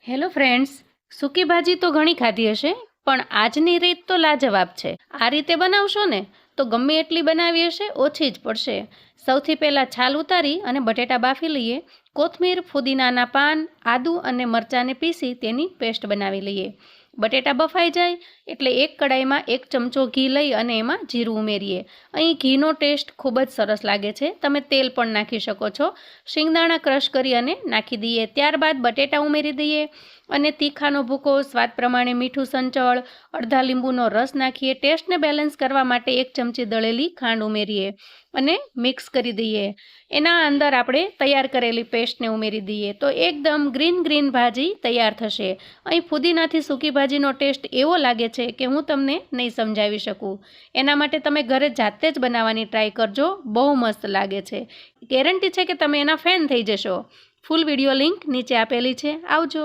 Hello friends, સૂકી ભાજી તો ઘણી ખાધી હશે, પણ આજની રીત તો લાજવાબ છે. આ રીતે બનાવશો ને તો ગમે એટલી બનાવી હશે ઓછી જ પડશે. સૌથી પહેલાં છાલ ઉતારી અને બટેટા બાફી લઈએ. કોથમીર, ફુદીનાના પાન, આદુ અને મરચાંને પીસી તેની પેસ્ટ બનાવી લઈએ. બટેટા બફાઈ જાય એટલે એક કડાઈમાં 1 ચમચો ઘી લઈ અને એમાં જીરું ઉમેરીએ. અહીં ઘીનો ટેસ્ટ ખૂબ જ સરસ લાગે છે. તમે તેલ પણ નાખી શકો છો. શિંગદાણા ક્રશ કરી અને નાખી દઈએ. ત્યારબાદ બટેટા ઉમેરી દઈએ અને તીખાનો ભૂકો, સ્વાદ પ્રમાણે મીઠું, સંચળ, અડધા લીંબુનો રસ નાખીએ. ટેસ્ટને બેલેન્સ કરવા માટે 1 ચમચી દળેલી ખાંડ ઉમેરીએ અને મિક્સ કરી દઈએ. એના અંદર આપણે તૈયાર કરેલી પેસ્ટને ઉમેરી દઈએ તો એકદમ ગ્રીન ભાજી તૈયાર થશે. અહીં ફુદીનાથી સૂકી ભાજીનો ટેસ્ટ એવો લાગે છે કે હું તમને નહીં સમજાવી શકું. એના માટે તમે ઘરે જાતે જ બનાવવાની ટ્રાય કરજો, બહુ મસ્ત લાગે છે. ગેરંટી છે કે તમે એના ફેન થઈ જશો. ફૂલ વિડીયો લિંક નીચે આપેલી છે. આવજો.